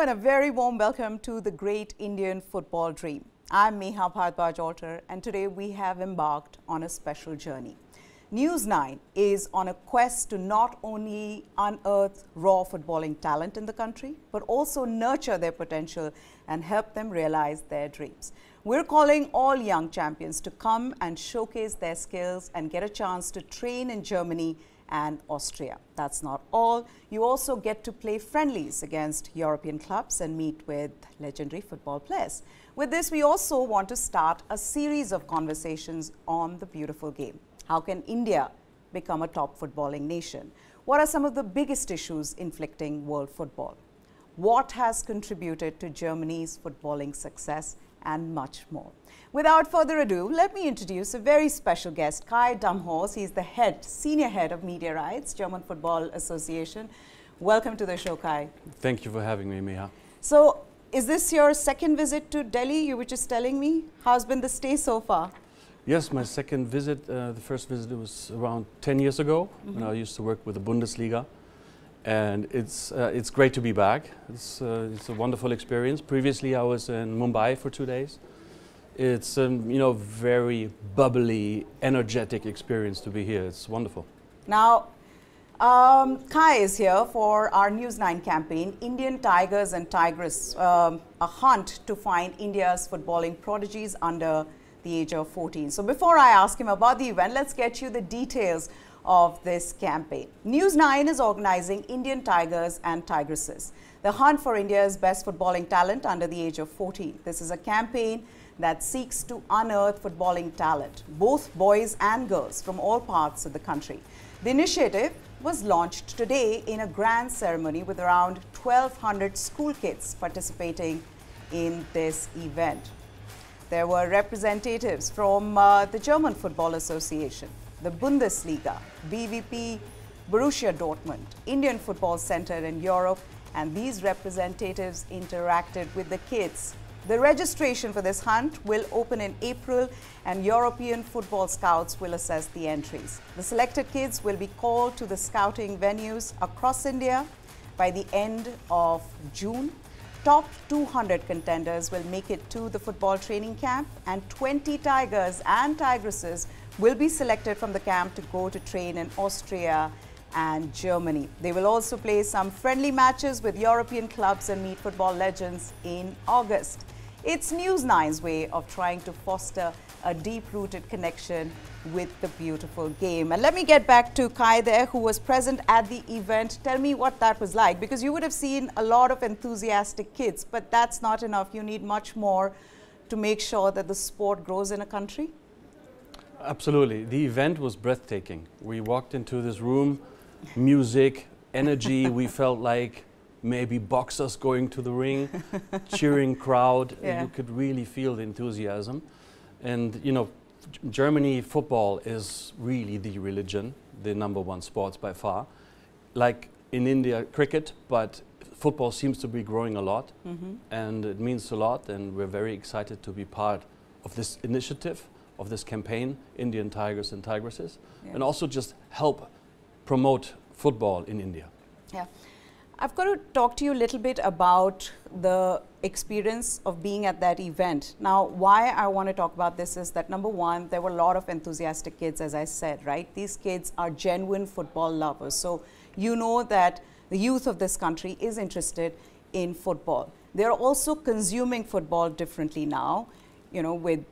and a very warm welcome to the great Indian football dream. I'm Meha Bhardwaj-Alter, and today we have embarked on a special journey. News9 is on a quest to not only unearth raw footballing talent in the country, but also nurture their potential and help them realize their dreams. We're calling all young champions to come and showcase their skills and get a chance to train in Germany and Austria. That's not all. You also get to play friendlies against European clubs and meet with legendary football players. With this, we also want to start a series of conversations on the beautiful game. How can India become a top footballing nation? What are some of the biggest issues inflicting world football? What has contributed to Germany's footballing success? And much more. Without further ado, let me introduce a very special guest, Kai Damhorst. He's the senior head of media rights, German Football Association. Welcome to the show, Kai. Thank you for having me, Meha. So, is this your second visit to Delhi? You were just telling me. How's been the stay so far? Yes, my second visit. The first visit was around 10 years ago, when I used to work with the Bundesliga. And it's great to be back. It's a wonderful experience. Previously, I was in Mumbai for 2 days. It's very bubbly, energetic experience to be here. It's wonderful. Now, Kai is here for our News9 campaign, Indian Tigers and Tigresses, a hunt to find India's footballing prodigies under the age of 14. So before I ask him about the event, let's get you the details of this campaign. News9 is organizing Indian Tigers and Tigresses, the hunt for India's best footballing talent under the age of 14. This is a campaign that seeks to unearth footballing talent, both boys and girls from all parts of the country. The initiative was launched today in a grand ceremony with around 1,200 school kids participating in this event. There were representatives from the German Football Association, the Bundesliga, BVP, Borussia Dortmund, Indian Football Center in Europe, and these representatives interacted with the kids. The registration for this hunt will open in April, and European football scouts will assess the entries. The selected kids will be called to the scouting venues across India by the end of June. Top 200 contenders will make it to the football training camp, and 20 Tigers and Tigresses will be selected from the camp to go to train in Austria and Germany. They will also play some friendly matches with European clubs and meet football legends in August. It's News9's way of trying to foster a deep-rooted connection with the beautiful game. And let me get back to Kai there, who was present at the event. Tell me what that was like, because you would have seen a lot of enthusiastic kids, but that's not enough. You need much more to make sure that the sport grows in a country. Absolutely. The event was breathtaking. We walked into this room, music, energy. We felt like maybe boxers going to the ring, cheering crowd. Yeah. You could really feel the enthusiasm. And, Germany football is really the religion, the #1 sports by far. Like in India, cricket, but football seems to be growing a lot. And it means a lot, and we're very excited to be part of this initiative, of this campaign, Indian Tigers and Tigresses, and also just help promote football in India. Yeah. I've got to talk to you a little bit about the experience of being at that event. Now, why I want to talk about this is that, #1, there were a lot of enthusiastic kids, as I said, right? These kids are genuine football lovers. So you know that the youth of this country is interested in football. They're also consuming football differently now, with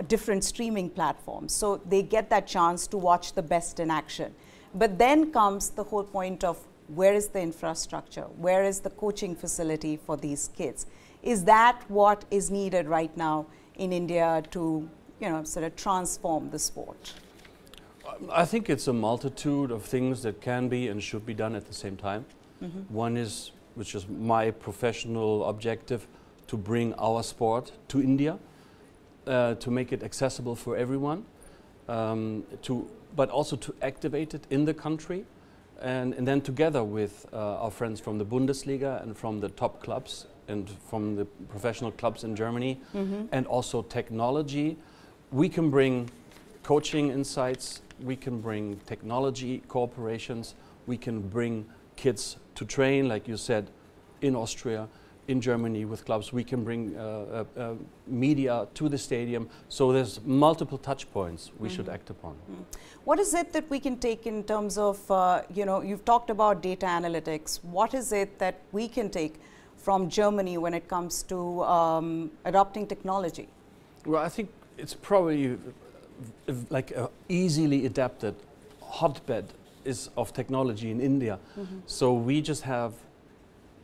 different streaming platforms. So they get that chance to watch the best in action. But then comes the whole point of, where is the infrastructure? Where is the coaching facility for these kids? Is that what is needed right now in India to, sort of transform the sport? I think it's a multitude of things that can be and should be done at the same time. One is, which is my professional objective, to bring our sport to India, to make it accessible for everyone, but also to activate it in the country. And then together with our friends from the Bundesliga and from the top clubs and from the professional clubs in Germany, and also technology, we can bring coaching insights, we can bring technology cooperations, we can bring kids to train, like you said, in Austria, in Germany with clubs. We can bring media to the stadium. So there's multiple touch points we should act upon. What is it that we can take in terms of, you know, you've talked about data analytics. What is it that we can take from Germany when it comes to adopting technology? Well, I think it's probably like a easily adapted hotbed of technology in India. So we just have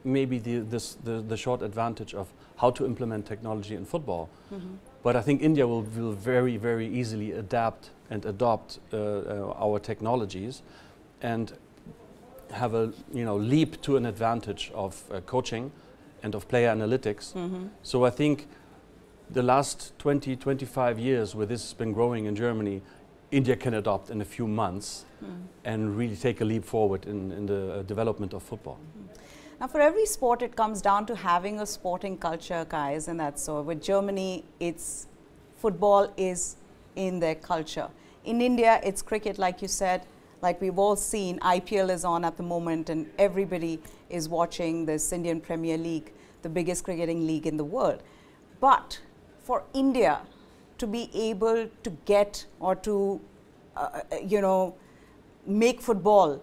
maybe the short advantage of how to implement technology in football. But I think India will very, very easily adapt and adopt our technologies and have a leap to an advantage of coaching and of player analytics. So I think the last 20, 25 years where this has been growing in Germany, India can adopt in a few months and really take a leap forward in the development of football. Now, for every sport, it comes down to having a sporting culture, guys, and that's so. With Germany, it's football is in their culture. In India, it's cricket, like you said. Like we've all seen, IPL is on at the moment, and everybody is watching this Indian Premier League, the biggest cricketing league in the world. But for India to be able to get or to, make football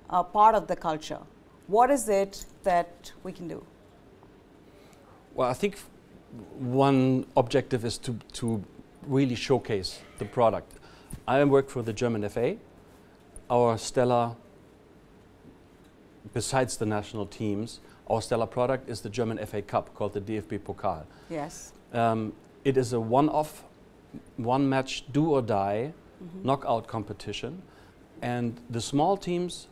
a part of the culture, what is it that we can do? Well, I think one objective is to really showcase the product. I work for the German FA. Our stellar, besides the national teams, our stellar product is the German FA Cup called the DFB Pokal. Yes. It is a one-off, one-match, do-or-die knockout competition, and the small teams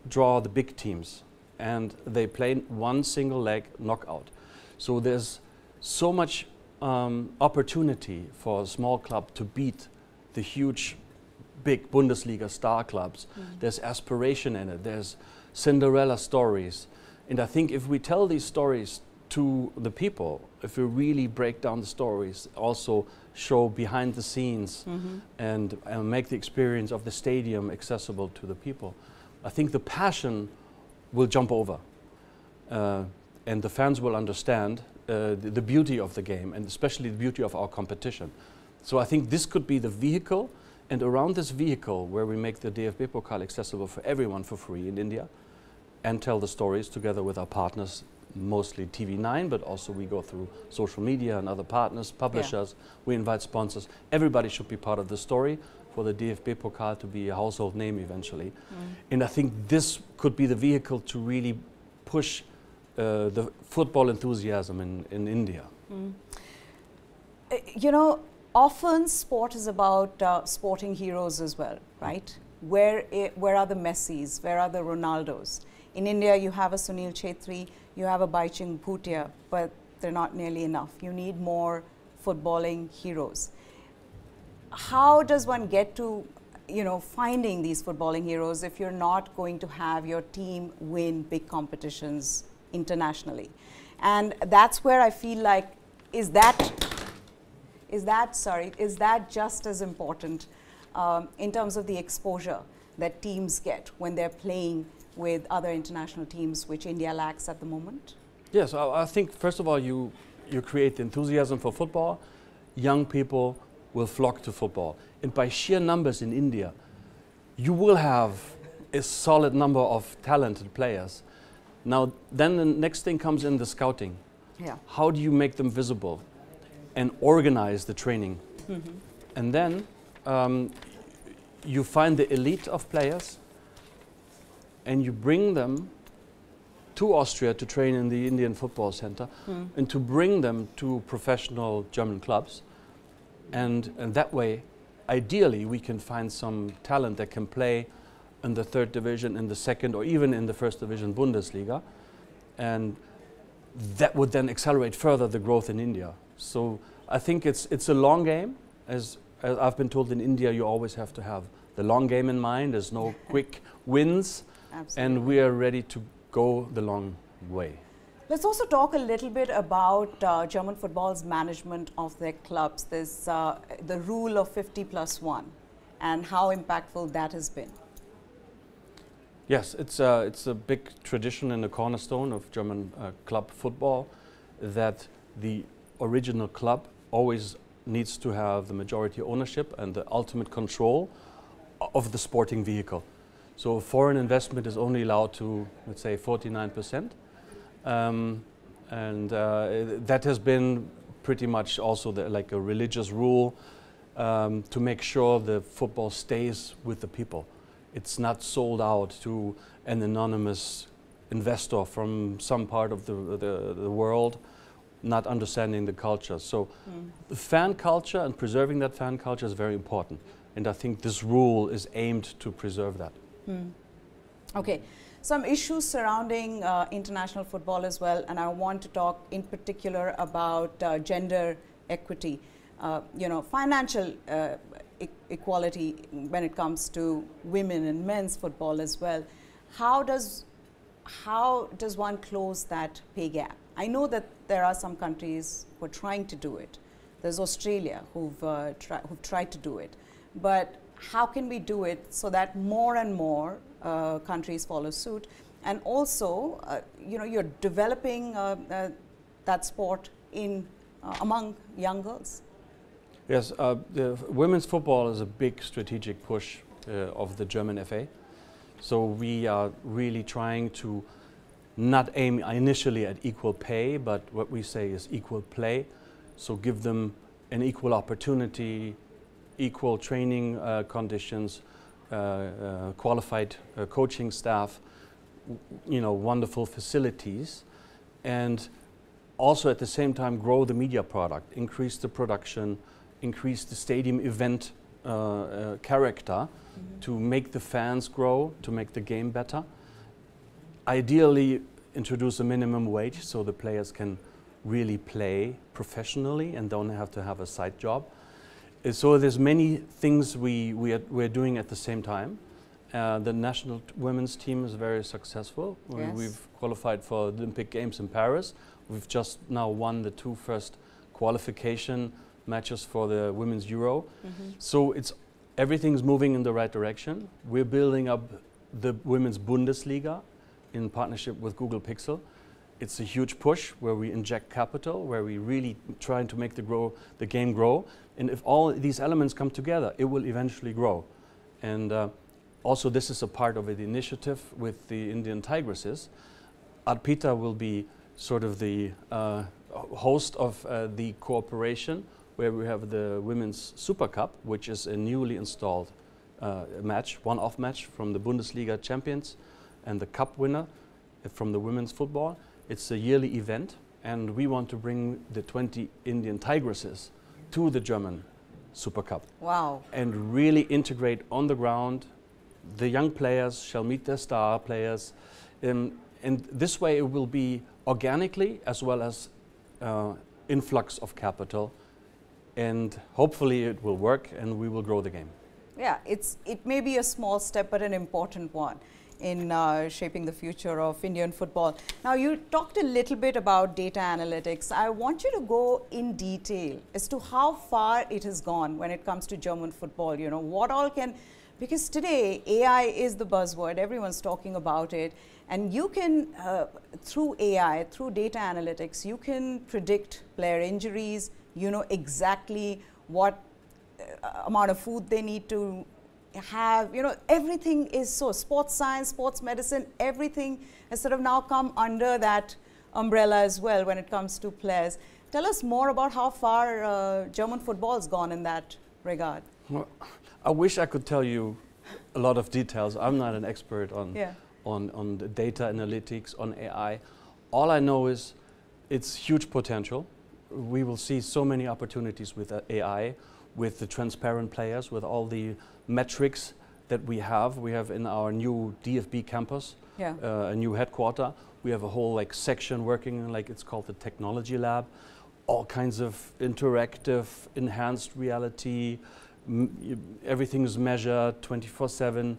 draw the big teams, and they play one single leg knockout. So there's so much opportunity for a small club to beat the huge, big Bundesliga star clubs. There's aspiration in it. There's Cinderella stories. And I think if we tell these stories to the people, if we really break down the stories, also show behind the scenes and make the experience of the stadium accessible to the people, I think the passion will jump over and the fans will understand the beauty of the game and especially the beauty of our competition. So I think this could be the vehicle, and around this vehicle where we make the DFB Pokal accessible for everyone for free in India and tell the stories together with our partners, mostly TV9, but also we go through social media and other partners, publishers, we invite sponsors. Everybody should be part of the story for the DFB Pokal to be a household name eventually. And I think this could be the vehicle to really push the football enthusiasm in India. You know, often sport is about sporting heroes as well, right? Where are the Messis? Where are the Ronaldos? In India, you have a Sunil Chhetri, you have a Baichung Bhutia, but they're not nearly enough. You need more footballing heroes. How does one get to, finding these footballing heroes if you're not going to have your team win big competitions internationally? And that's where I feel like, is that just as important in terms of the exposure that teams get when they're playing with other international teams, which India lacks at the moment? Yes, I think first of all you create the enthusiasm for football. Young people will flock to football, and by sheer numbers in India, you will have a solid number of talented players. Now, then the next thing comes in the scouting. Yeah. How do you make them visible and organize the training? And then you find the elite of players and you bring them to Austria to train in the Indian Football Center and to bring them to professional German clubs. And that way, ideally, we can find some talent that can play in the third division, in the second, or even in the first division Bundesliga. And that would then accelerate further the growth in India. So I think it's a long game. As I've been told, in India, you always have to have the long game in mind. There's no quick wins. Absolutely. And we are ready to go the long way. Let's also talk a little bit about German football's management of their clubs. There's the rule of 50+1 and how impactful that has been. Yes, it's a big tradition and a cornerstone of German club football that the original club always needs to have the majority ownership and the ultimate control of the sporting vehicle. So foreign investment is only allowed to, let's say, 49%. That has been pretty much also like a religious rule to make sure the football stays with the people. It's not sold out to an anonymous investor from some part of the world, not understanding the culture. So the fan culture and preserving that fan culture is very important. And I think this rule is aimed to preserve that. Okay, some issues surrounding international football as well, and I want to talk in particular about gender equity, financial equality when it comes to women and men's football as well. How does one close that pay gap? I know that there are some countries who are trying to do it. There's Australia who've tried to do it, but how can we do it so that more and more countries follow suit? And also, you're developing that sport among young girls. Yes, the women's football is a big strategic push of the German FA. So we are really trying to not aim initially at equal pay, but what we say is equal play. So give them an equal opportunity, equal training conditions, qualified coaching staff, wonderful facilities, and also at the same time grow the media product, increase the production, increase the stadium event character to make the fans grow, to make the game better. Ideally, introduce a minimum wage so the players can really play professionally and don't have to have a side job. So there's many things we're doing at the same time. The national women's team is very successful. Yes. We've qualified for the Olympic Games in Paris. We've just now won the 2 first qualification matches for the Women's Euro. So everything's moving in the right direction. We're building up the Women's Bundesliga in partnership with Google Pixel. It's a huge push where we inject capital, where we really trying to make the game grow. And if all these elements come together, it will eventually grow. And also this is a part of the initiative with the Indian Tigresses. Arpita will be sort of the host of the cooperation where we have the Women's Super Cup, which is a newly installed match, one-off match from the Bundesliga champions and the cup winner from the women's football. It's a yearly event, and we want to bring the 20 Indian Tigresses to the German Super Cup. Wow. And really integrate on the ground. The young players shall meet their star players. And this way it will be organically as well as influx of capital. And hopefully it will work and we will grow the game. Yeah, it may be a small step, but an important one in shaping the future of Indian football. Now, you talked a little bit about data analytics. I want you to go in detail as to how far it has gone when it comes to German football. What all can, because today AI is the buzzword, everyone's talking about it, and you can, through AI, through data analytics, you can predict player injuries, you know exactly what amount of food they need to have, everything is so, sports science, sports medicine, everything has sort of now come under that umbrella as well when it comes to players. Tell us more about how far German football has gone in that regard. Well, I wish I could tell you a lot of details. I'm not an expert on the data analytics, on AI. All I know is it's huge potential. We will see so many opportunities with AI, with the transparent players, with all the metrics that we have. We have in our new DFB campus, a new headquarter. We have a whole section working, it's called the technology lab. All kinds of interactive, enhanced reality. Everything is measured 24/7.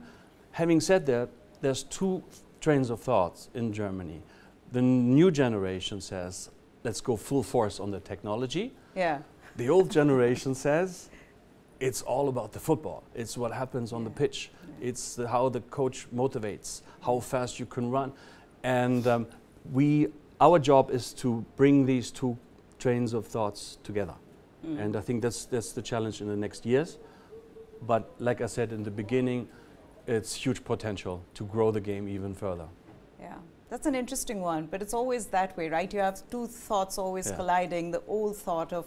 Having said that, there's 2 trains of thoughts in Germany. The new generation says, let's go full force on the technology. Yeah. The old generation says, it's all about the football. It's what happens on the pitch. It's how the coach motivates, how fast you can run. And our job is to bring these two trains of thoughts together. And I think that's the challenge in the next years. But like I said in the beginning, it's huge potential to grow the game even further. Yeah, that's an interesting one, but it's always that way, right? You have two thoughts always colliding. The old thought of,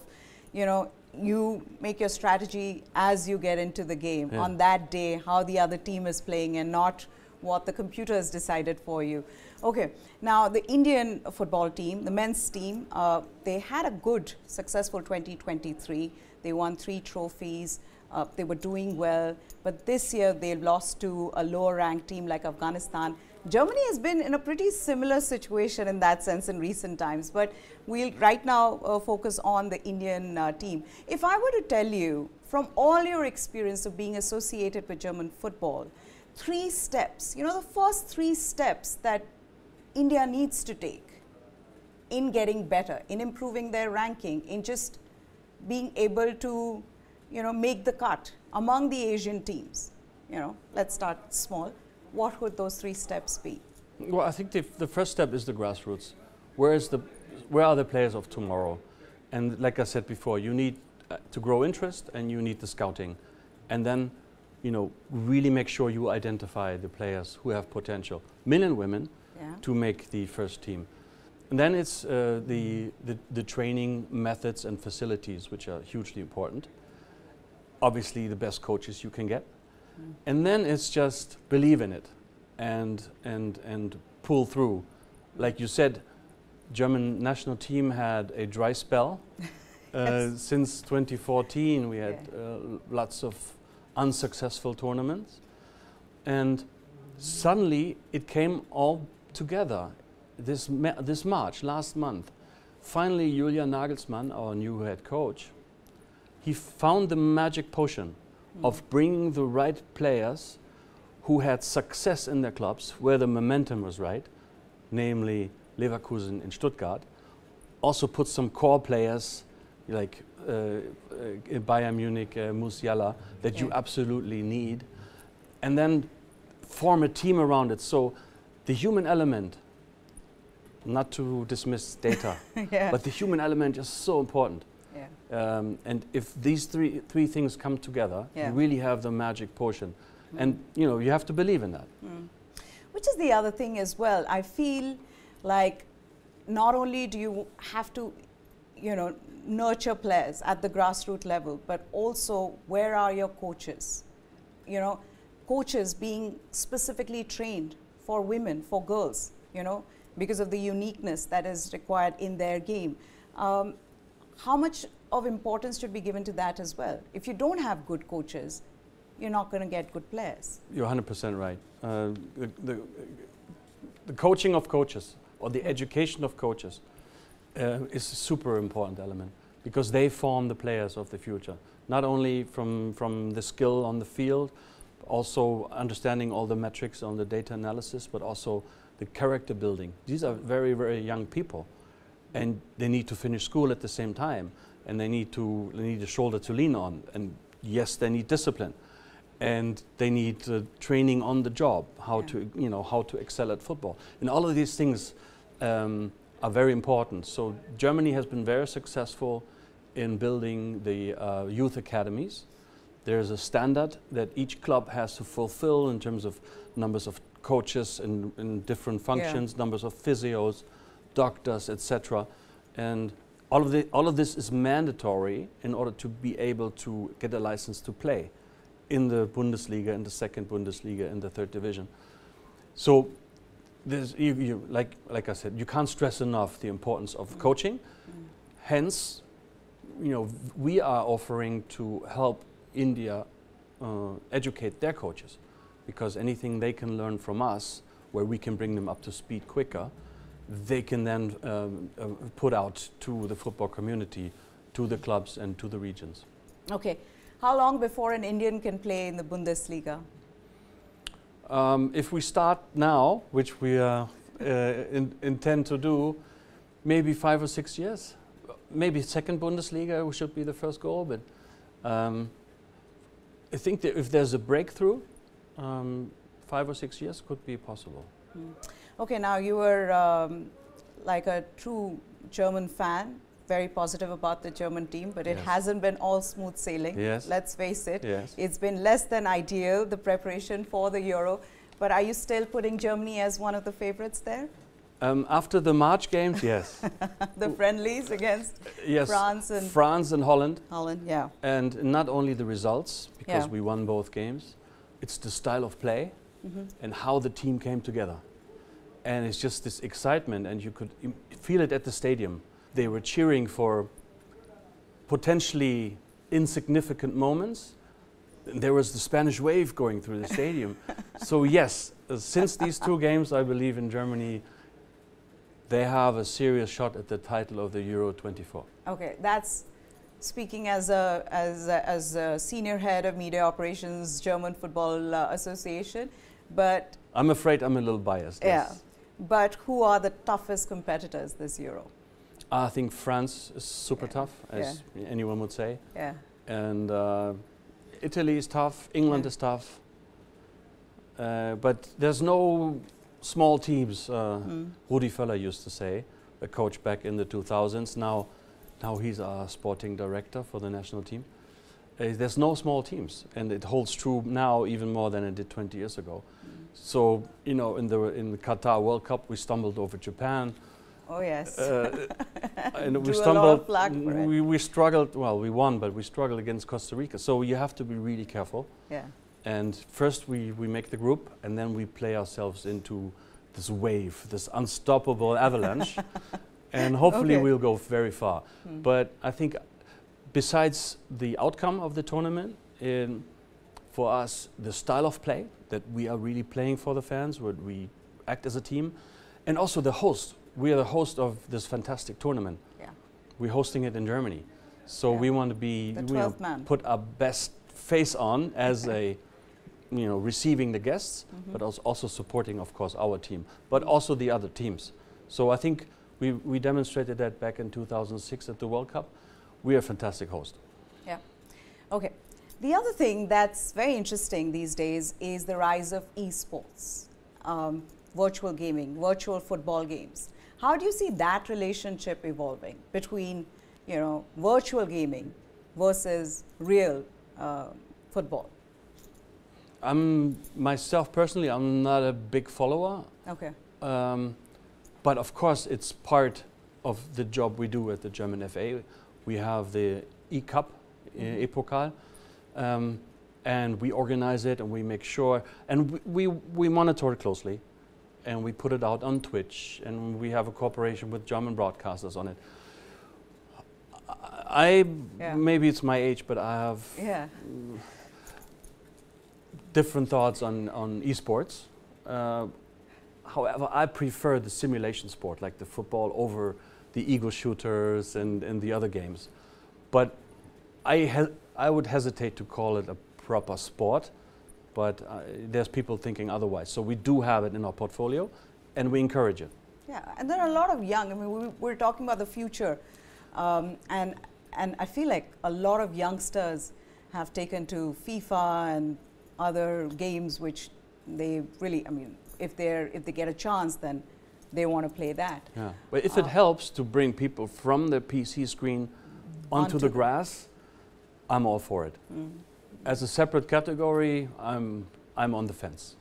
you know, you make your strategy as you get into the game on that day, how the other team is playing and not what the computer has decided for you. Okay, now the Indian football team, the men's team, they had a good, successful 2023. They won 3 trophies. They were doing well, but this year they lost to a lower ranked team like Afghanistan. Germany has been in a pretty similar situation in that sense in recent times, but we'll right now focus on the Indian team. If I were to tell you, from all your experience of being associated with German football, 3 steps, you know, the first 3 steps that India needs to take in getting better, in improving their ranking, in just being able to, you know, make the cut among the Asian teams. You know, let's start small. What would those 3 steps be? Well, I think the first step is the grassroots. Where are the players of tomorrow? And like I said before, you need to grow interest and you need the scouting. And then, you know, really make sure you identify the players who have potential, men and women, to make the first team. And then it's the training methods and facilities, which are hugely important. Obviously, the best coaches you can get. And then it's just believe in it and pull through. Like you said, German national team had a dry spell. Since 2014, we had lots of unsuccessful tournaments. And suddenly, it came all together this March, last month. Finally, Julian Nagelsmann, our new head coach, he found the magic potion of bringing the right players who had success in their clubs, where the momentum was right, namely Leverkusen and Stuttgart. Also put some core players like Bayern Munich, Musiala, that you absolutely need. And then form a team around it. So the human element, not to dismiss data, but the human element is so important. And if these three things come together, you really have the magic potion. And you know, you have to believe in that. Which is the other thing as well. I feel like not only do you have to, you know, nurture players at the grassroots level, but also where are your coaches? You know, coaches being specifically trained for women, for girls, you know, because of the uniqueness that is required in their game. How much of importance should be given to that as well? If you don't have good coaches, you're not going to get good players. You're 100% right. The coaching of coaches, or the education of coaches, is a super important element, because they form the players of the future. Not only from the skill on the field, also understanding all the metrics on the data analysis, but also the character building. These are very, very young people, and they need to finish school at the same time, and they need a shoulder to lean on. And yes, they need discipline, and they need training on the job, how to excel at football. And all of these things are very important. So Germany has been very successful in building the youth academies. There's a standard that each club has to fulfill in terms of numbers of coaches in different functions, numbers of physios, doctors, etc. And all of this is mandatory in order to be able to get a license to play in the Bundesliga, in the second Bundesliga, in the third division. So there's, like I said, you can't stress enough the importance of coaching. Hence, you know, we are offering to help India educate their coaches, because anything they can learn from us, where we can bring them up to speed quicker, they can then put out to the football community, to the clubs and to the regions. Okay. How long before an Indian can play in the Bundesliga? If we start now, which we intend to do, maybe 5 or 6 years. Maybe second Bundesliga should be the first goal, but I think that if there's a breakthrough, 5 or 6 years could be possible. Okay, now you were like a true German fan, very positive about the German team, but it hasn't been all smooth sailing. Yes. Let's face it. Yes. It's been less than ideal, the preparation for the Euro. But are you still putting Germany as one of the favorites there? After the March games, yes. The friendlies against Yes, France and Holland. Holland, yeah. And not only the results, because we won both games, it's the style of play and how the team came together. And it's just this excitement, and you could feel it at the stadium. They were cheering for potentially insignificant moments. There was the Spanish wave going through the stadium. So yes, since these 2 games, I believe in Germany, they have a serious shot at the title of the Euro 24. Okay, that's speaking as a senior head of media operations, German Football Association, but I'm afraid I'm a little biased. Yeah, yes. But who are the toughest competitors this Euro? I think France is super tough, as anyone would say. Yeah. And Italy is tough, England is tough. But there's no small teams. Rudi Völler used to say, a coach back in the 2000s. Now he's our sporting director for the national team. There's no small teams, and it holds true now even more than it did 20 years ago. So, you know, in the Qatar World Cup, we stumbled over Japan. Oh yes. And we Drew stumbled. a lot of flag for it. We struggled. Well, we won, but we struggled against Costa Rica. So you have to be really careful. Yeah. And first we make the group, and then we play ourselves into this wave, this unstoppable avalanche, and hopefully we'll go very far. But I think, besides the outcome of the tournament, for us, the style of play, that we are really playing for the fans, where we act as a team, and also the host. We are the host of this fantastic tournament. Yeah. We're hosting it in Germany. So we want to be, put our best face on as a, receiving the guests, but also supporting, of course, our team, but also the other teams. So I think we demonstrated that back in 2006 at the World Cup. We are a fantastic host. Yeah. Okay. The other thing that's very interesting these days is the rise of esports, virtual gaming, virtual football games. How do you see that relationship evolving between, virtual gaming versus real football? Myself personally, I'm not a big follower. Okay. But of course, it's part of the job we do at the German FA. We have the E-Cup, E-Pokal, and we organize it and we make sure, and we monitor it closely, and we put it out on Twitch, and we have a cooperation with German broadcasters on it. Maybe it's my age, but I have different thoughts on esports. However, I prefer the simulation sport, like the football, over the ego shooters and the other games. But I would hesitate to call it a proper sport, but there's people thinking otherwise. So we do have it in our portfolio, and we encourage it. Yeah, and there are a lot of young, we're talking about the future, and I feel like a lot of youngsters have taken to FIFA and other games which they really, if they get a chance, then they want to play that. Yeah, but if it helps to bring people from the PC screen onto the grass, I'm all for it. As a separate category, I'm on the fence.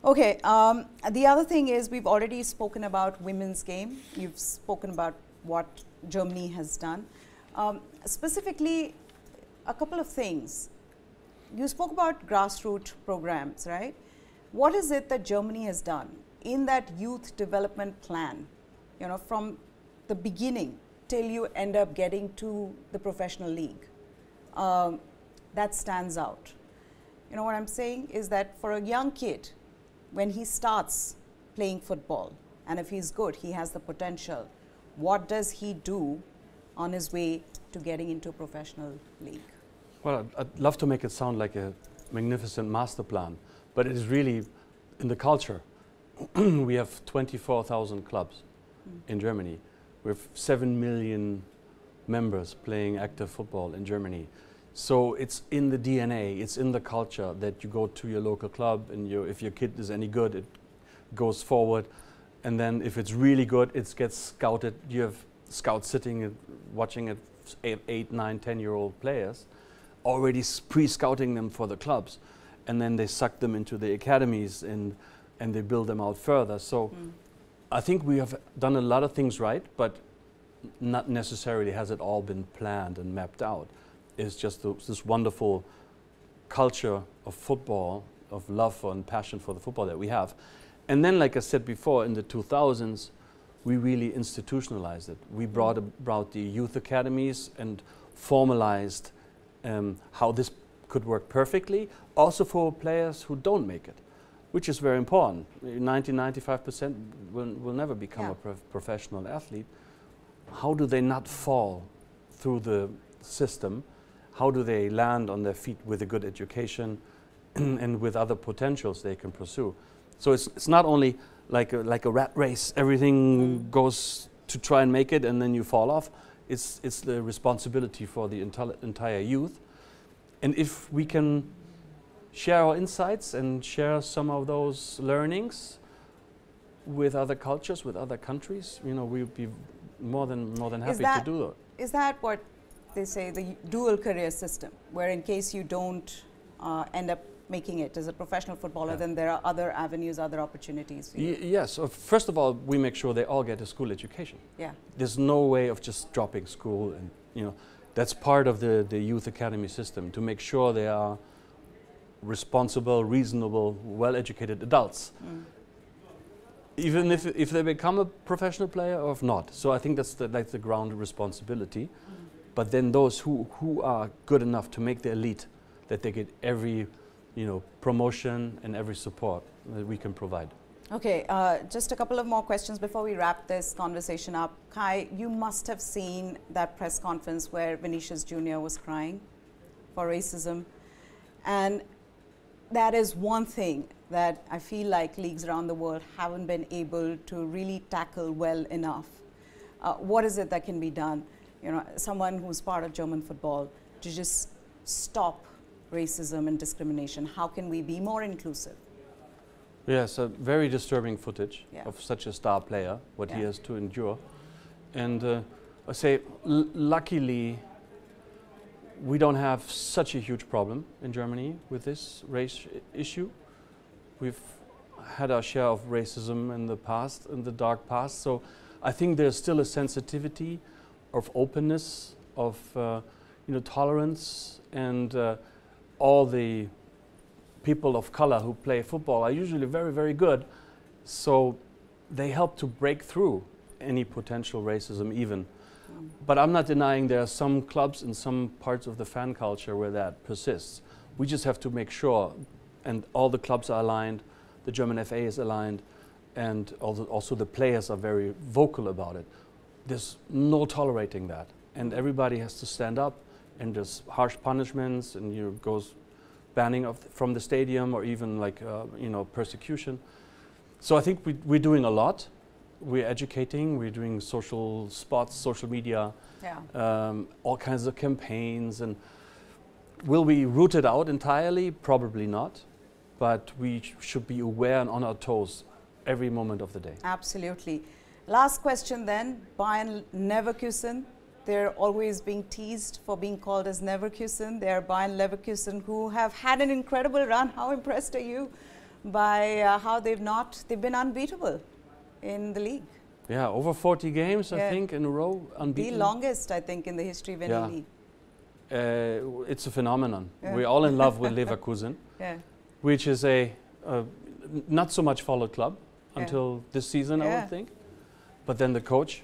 Okay, the other thing is we've already spoken about women's game. You've spoken about what Germany has done. Specifically, a couple of things. You spoke about grassroots programs, right? What is it that Germany has done in that youth development plan, from the beginning till you end up getting to the professional league? That stands out. You know what I'm saying is that for a young kid, when he starts playing football, and if he's good, he has the potential, what does he do on his way to getting into a professional league? Well, I'd love to make it sound like a magnificent master plan, but it is really in the culture. We have 24,000 clubs in Germany. We have 7 million members playing active football in Germany. So it's in the DNA, it's in the culture that you go to your local club, and if your kid is any good, it goes forward. And then if it's really good, it gets scouted. You have scouts sitting and watching it, 8, 9, 10-year-old players, already pre-scouting them for the clubs. And then they suck them into the academies and they build them out further. So I think we have done a lot of things right, but not necessarily has it all been planned and mapped out. It's just this wonderful culture of football, of love and passion for the football that we have. And then, like I said before, in the 2000s, we really institutionalized it. We brought about the youth academies and formalized how this could work perfectly, also for players who don't make it, which is very important. 90–95% will never become a professional athlete. How do they not fall through the system? How do they land on their feet with a good education and with other potentials they can pursue? So it's not only like a rat race, everything goes to try and make it and then you fall off. It's the responsibility for the entire youth. And if we can share our insights and share some of those learnings with other cultures, with other countries, you know, we'd be more than happy to do that. Is that what they say, the dual career system, where in case you don't end up making it as a professional footballer, then there are other avenues, other opportunities for you? Yes. First of all, we make sure they all get a school education. Yeah. There's no way of just dropping school, and you know, that's part of the youth academy system, to make sure they are responsible, reasonable, well-educated adults. Even if they become a professional player or if not. So I think that's the ground responsibility. But then those who are good enough to make the elite, that they get every promotion and every support that we can provide. Okay, just a couple of more questions before we wrap this conversation up. Kai, you must have seen that press conference where Vinicius Jr. was crying for racism. And that is one thing that I feel like leagues around the world haven't been able to really tackle well enough. What is it that can be done? You know, someone who's part of German football, to just stop racism and discrimination. How can we be more inclusive? Yes, a very disturbing footage of such a star player, what he has to endure. And I say, luckily, we don't have such a huge problem in Germany with this race issue. We've had our share of racism in the past, in the dark past. So I think there's still a sensitivity of openness, of tolerance, and all the people of color who play football are usually very, very good. So they help to break through any potential racism even. But I'm not denying there are some clubs and some parts of the fan culture where that persists. We just have to make sure, and all the clubs are aligned, the German FA is aligned, and also the players are very vocal about it. There's no tolerating that. And everybody has to stand up, and there's harsh punishments, and goes banning from the stadium, or even like persecution. So I think we're doing a lot. We're educating, we're doing social spots, social media, all kinds of campaigns. And will we root it out entirely? Probably not. But we should be aware and on our toes every moment of the day. Absolutely. Last question then, Bayern Leverkusen. They're always being teased for being called as Neverkusen. They're Bayern Leverkusen, who have had an incredible run. How impressed are you by how they've been unbeatable in the league? Yeah, over 40 games, I think, in a row, unbeaten. The longest, I think, in the history of any league. It's a phenomenon. We're all in love with Leverkusen, which is a not so much followed club until this season, I would think. But then the coach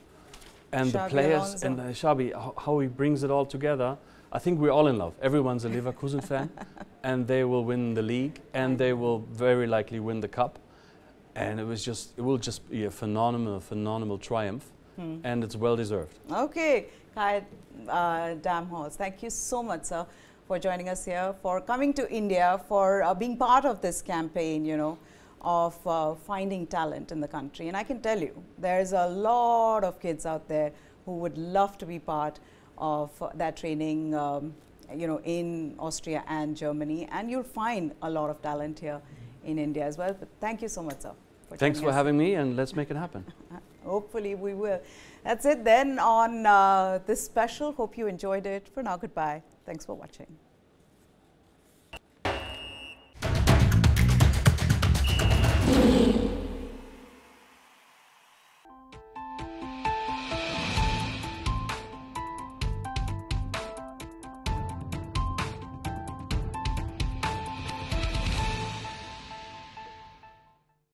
and the players and Xabi, how he brings it all together. I think we're all in love. Everyone's a Leverkusen fan, and they will win the league, and they will very likely win the cup. And it will just be a phenomenal triumph, and it's well deserved. Okay, Kai Damhorst, thank you so much, sir, for joining us here, for coming to India, for being part of this campaign, of finding talent in the country. And I can tell you, there's a lot of kids out there who would love to be part of that training you know, in Austria and Germany, and you'll find a lot of talent here in India as well. But thank you so much, sir. Thanks for having me, and let's make it happen. Hopefully we will. That's it then on this special. Hope you enjoyed it. For now, goodbye. Thanks for watching.